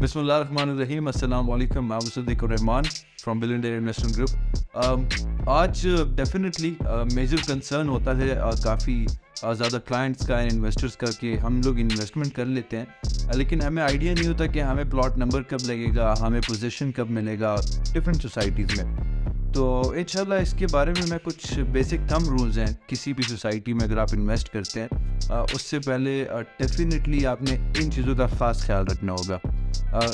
बिस्मिल्लाहिर्रहमानिर्रहीम, अस्सलाम वालेकुम। मैं Siddiqur Rahman from billionaire investment group. आज डेफिनेटली मेजर कंसर्न होता है काफ़ी ज़्यादा क्लाइंट्स का, इन्वेस्टर्स का, कि हम लोग इन्वेस्टमेंट कर लेते हैं लेकिन हमें आइडिया नहीं होता कि हमें प्लॉट नंबर कब लगेगा, हमें पोजीशन कब मिलेगा डिफरेंट सोसाइटीज़ में। तो इंशाल्लाह इसके बारे में मैं कुछ बेसिक थंब रूल्स हैं किसी भी सोसाइटी में अगर आप इन्वेस्ट करते हैं उससे पहले डेफिनेटली आपने इन चीज़ों का ख़ास ख्याल रखना होगा।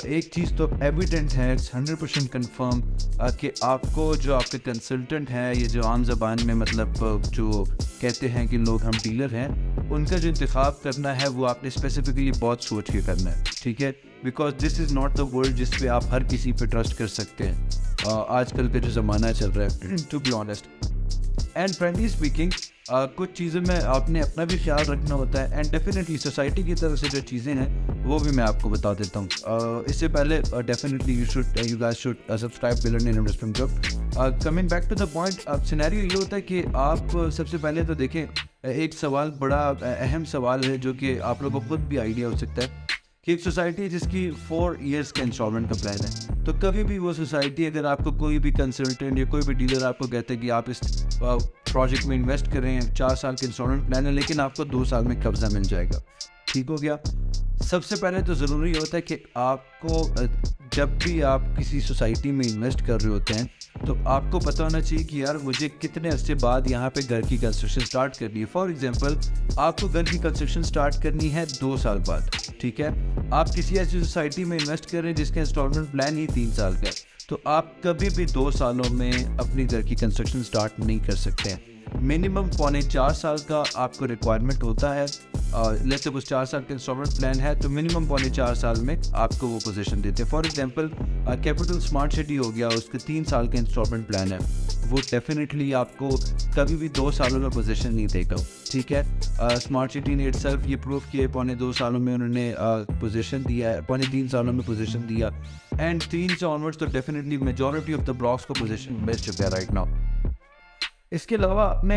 एक चीज़ तो एविडेंट है, 100% कन्फर्म कि आपको जो आपके कंसल्टेंट हैं, ये जो आम ज़बान में मतलब जो कहते हैं कि लोग हम डीलर हैं, उनका जो इंतखाब करना है वो आपने स्पेसिफिकली बहुत सोच के करना है, ठीक है। Because this is not the world जिस पे आप हर किसी पे ट्रस्ट कर सकते हैं आजकल का जो ज़माना चल रहा है, to be honest and friendly speaking. कुछ चीज़ों में आपने अपना भी ख्याल रखना होता है एंड डेफिनेटली सोसाइटी की तरफ से जो चीज़ें हैं वो भी मैं आपको बता देता हूँ। इससे पहले definitely you guys should subscribe billionaire investment group. Coming back to the point, अब सिनेरियो ये होता है कि आप सबसे पहले तो देखें, एक सवाल बड़ा अहम सवाल है जो कि आप लोगों को खुद भी आइडिया हो सकता है कि एक सोसाइटी जिसकी 4 इयर्स का इंस्टॉलमेंट का प्लान है, तो कभी भी वो सोसाइटी अगर आपको कोई भी कंसल्टेंट या कोई भी डीलर आपको कहते हैं कि आप इस प्रोजेक्ट में इन्वेस्ट कर रहे हैं, 4 साल के इंस्टॉलमेंट प्लान है लेकिन आपको 2 साल में कब्जा मिल जाएगा, ठीक हो गया। सबसे पहले तो ज़रूरी होता है कि आपको जब भी आप किसी सोसाइटी में इन्वेस्ट कर रहे होते हैं तो आपको पता होना चाहिए कि यार मुझे कितने अरसे बाद यहाँ पे घर की कंस्ट्रक्शन स्टार्ट करनी है। फॉर एग्जांपल, आपको घर की कंस्ट्रक्शन स्टार्ट करनी है 2 साल बाद, ठीक है। आप किसी ऐसी सोसाइटी में इन्वेस्ट कर रहे हैं जिसका इंस्टॉलमेंट प्लान ही 3 साल का है, तो आप कभी भी 2 सालों में अपनी घर की कंस्ट्रक्शन स्टार्ट नहीं कर सकते हैं। मिनिमम 4.25 साल का आपको रिक्वायरमेंट होता है। लेट्स सपोज 4 साल का इंस्टॉलमेंट प्लान है तो मिनिमम 4.25 साल में आपको वो पोजीशन देते हैं। For example, capital smart city हो गया, उसके 3 साल का इंस्टॉलमेंट प्लान है, वो डेफिनेटली आपको कभी भी 2 सालों में पोजीशन नहीं देगा, ठीक है। स्मार्ट सिटी ने इटसेल्फ ये प्रूव किए, 2.25 सालों में उन्होंने पोजीशन दिया है, 3.25 सालों में पोजीशन दिया एंड 3 से ऑनवर्ड्स तो definitely majority of the blocks को पोजीशन मिल चुका है राइट नाउ। इसके अलावा आपने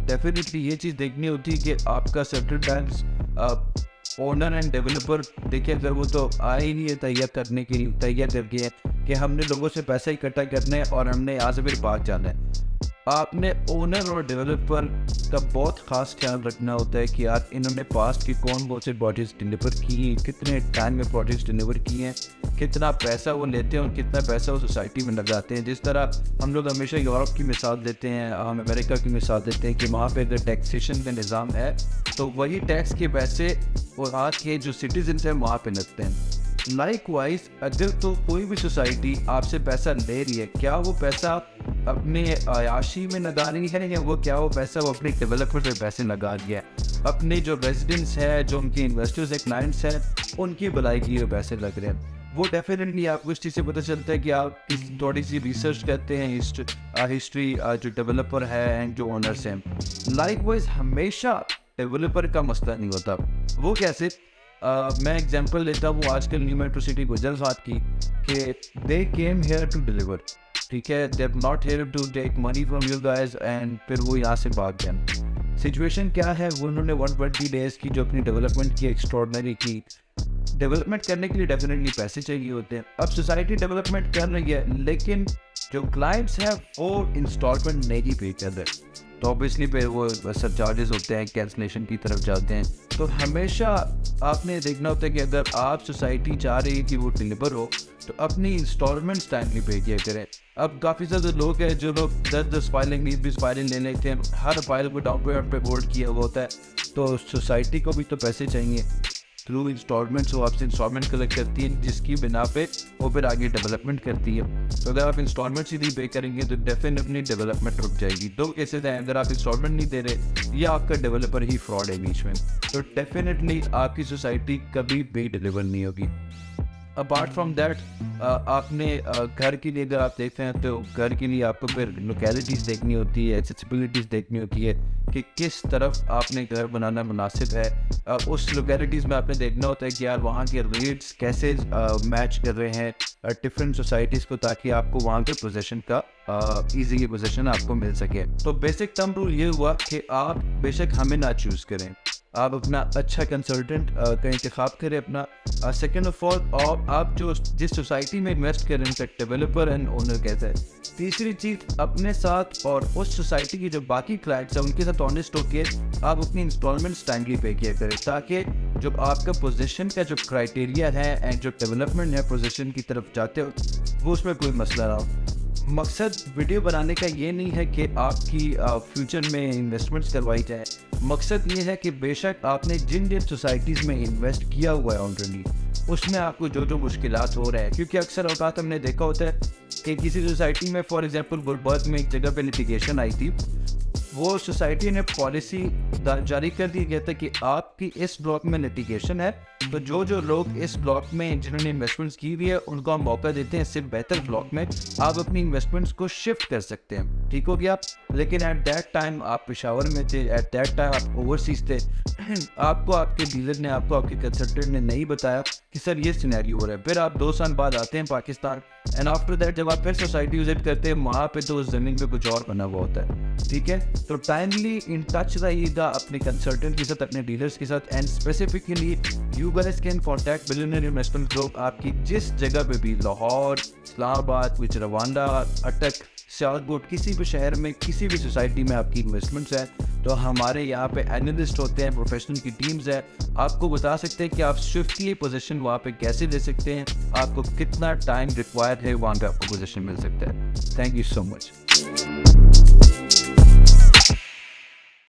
डेफिनेटली ये चीज़ देखनी होती है कि आपका central bank owner end developer, देखिए अगर वो तो आए ही नहीं है तैयार करने के लिए, तैयार करके है कि हमने लोगों से पैसा इकट्ठा करना है और हमने यहाँ से फिर भाग जाना है। आपने ओनर और डेवलपर का बहुत ख़ास ख्याल रखना होता है कि यार इन्होंने पास्ट की कौन से प्रोजेक्ट्स डिलीवर की हैं, कितने टाइम में प्रोजेक्ट्स डिलीवर किए हैं, कितना पैसा वो लेते हैं और कितना पैसा वो सोसाइटी में लगाते हैं। जिस तरह हम लोग हमेशा यूरोप की मिसाल देते हैं, हम अमेरिका की मिसाल देते हैं कि वहाँ पे अगर टैक्सेशन का निज़ाम है तो वही टैक्स के पैसे और आज के जो सिटीजन्स हैं वहाँ पे लगते हैं। लाइकवाइज अगर तो कोई भी सोसाइटी आपसे पैसा ले रही है, क्या वो पैसा अपने आयाशी में लगा रही है या वो पैसा वो अपने डेवलपर पे पैसे लगा रही है, अपने जो रेजिडेंट्स है, जो उनके इन्वेस्टर्स है, क्लाइंट्स हैं, उनकी भलाई के लिए पैसे लग रहे हैं। वो डेफिनेटली आपको इस चीज़ से पता चलता है कि आप थोड़ी सी रिसर्च करते हैं हिस्ट्री जो डेवलपर है एंड जो ओनर्स हैं। लाइकवाइज हमेशा डेवलपर का मसला नहीं होता। वो कैसे? मैं एग्जांपल लेता हूँ आजकल न्यू मेट्रो सिटी गुजरात की, कि they came here to deliver, ठीक है, they are not here to take money from you guys and फिर वो यहाँ से भाग गए। सिचुएशन क्या है, वो उन्होंने 120 डेज़ की जो अपनी डेवलपमेंट की, एक्स्ट्रॉर्डनरी की, डेवलपमेंट करने के लिए डेफिनेटली पैसे चाहिए होते हैं। अब सोसाइटी डेवलपमेंट कर रही है लेकिन जो क्लाइंट्स हैं वो इंस्टॉलमेंट नहीं पे कर रहे, तो ऑब्वियसली फिर वो सरचार्जेस होते हैं, कैंसलेशन की तरफ जाते हैं। तो हमेशा आपने देखना होता है कि अगर आप सोसाइटी चाह रही है कि वो डिलीवर हो तो अपनी इंस्टॉलमेंट्स टाइमली पे किया करें। अब काफ़ी ज़्यादा लोग हैं जो लोग 10 फाइलें 20 फाइलें ले लेते हैं, हर फाइल को डाउन पेमेंट पे होल्ड किया हुआ होता है। तो सोसाइटी को भी तो पैसे चाहिए, थ्रू इंस्टॉलमेंट्स वो आपसे इंस्टॉलमेंट कलेक्ट करती है जिसकी बिना पे वो फिर आगे डेवलपमेंट करती है। तो अगर आप इंस्टॉलमेंट्स ही नहीं पे करेंगे तो डेफिनेटली डेवलपमेंट रुक जाएगी। 2 केसेस हैं, अगर आप इंस्टॉलमेंट नहीं दे रहे या आपका डेवलपर ही फ्रॉड है बीच में, तो डेफिनेटली आपकी सोसाइटी कभी भी डिलीवर नहीं होगी। अपार्ट फ्रॉम दैट आपने घर के लिए अगर आप देखते हैं तो घर के लिए आपको फिर लोकेलिटीज़ देखनी होती है, एक्सेसिबिलिटीज़ देखनी होती है कि किस तरफ आपने घर बनाना मुनासिब है। उस लोकेलिटीज़ में आपने देखना होता है कि यार वहाँ के रेट्स कैसे मैच कर रहे हैं डिफरेंट सोसाइटीज़ को, ताकि आपको वहाँ के पोजीशन का ईजी पोजीशन आपको मिल सके। तो बेसिक थंब रूल ये हुआ कि आप बेशक हमें ना चूज़ करें, आप अपना अच्छा कंसल्टेंट का इंतखाब करें अपना। सेकेंड ऑफ ऑल, और आप जो जिस सोसाइटी में इन्वेस्ट करें उनका डेवलपर एंड ओनर कैसा है। तीसरी चीज़, अपने साथ और उस सोसाइटी की जो बाकी क्लाइंट्स हैं उनके साथ ऑनेस्ट होकर आप अपनी इंस्टॉलमेंट्स टाइमली पे किया करें, ताकि जब आपका पोजीशन का जो क्राइटेरिया है एंड जो डेवलपमेंट है पोजीशन की तरफ जाते हो वो उसमें कोई मसला ना हो। मकसद वीडियो बनाने का ये नहीं है कि आपकी फ्यूचर में इन्वेस्टमेंट्स करवाई जाए। मकसद ये है कि बेशक आपने जिन जिन सोसाइटीज़ में इन्वेस्ट किया हुआ है ऑलरेडी उसमें आपको जो जो मुश्किलात हो रहे हैं, क्योंकि अक्सर औकात हमने देखा होता है कि किसी सोसाइटी में, फॉर एग्जांपल गुलबर्ग में एक जगह पे लिटिगेशन आई थी, वो सोसाइटी ने पॉलिसी जारी कर दी गया था कि आपकी इस ब्लॉक में लिटिगेशन है, तो जो जो लोग इस ब्लॉक में जिन्होंने इन्वेस्टमेंट्स की हुई है उनको हम मौका देते हैं इससे बेहतर ब्लॉक में आप अपनी इन्वेस्टमेंट्स को शिफ्ट कर सकते हैं। ठीक हो गया। लेकिन एट दैट टाइम आप पेशावर में थे, एट दैट टाइम आप ओवरसीज थे, आपको आपके डीलर ने, आपको आपके कंसल्टेंट ने नहीं बताया कि सर ये सिनेरियो हो रहा है। फिर आप 2 साल बाद आते हैं पाकिस्तान एंड आफ्टर दैट जब आप फिर सोसाइटी विजिट करते हैं वहाँ पे तो उस ज़मीन पे कुछ और बना हुआ होता है। ठीक है, तो टाइमली इन टच रहिएगा अपने कंसल्टेंट के साथ, अपने डीलर्स के साथ, and specifically you guys can contact billionaire investment group. आपकी जिस जगह पे भी, लाहौर, इस्लामाबाद, कुछ रवांडा, अटक, सियालकोट, किसी भी शहर में, किसी भी सोसाइटी में आपकी इन्वेस्टमेंट्स है, तो हमारे यहाँ पे एनालिस्ट होते हैं, प्रोफेशनल की टीम्स है, आपको बता सकते हैं कि आप स्विफ्टली पोजीशन वहाँ पे कैसे ले सकते हैं, आपको कितना टाइम रिक्वायर्ड है वहाँ पे आपको पोजीशन मिल सकता है। Thank you so much.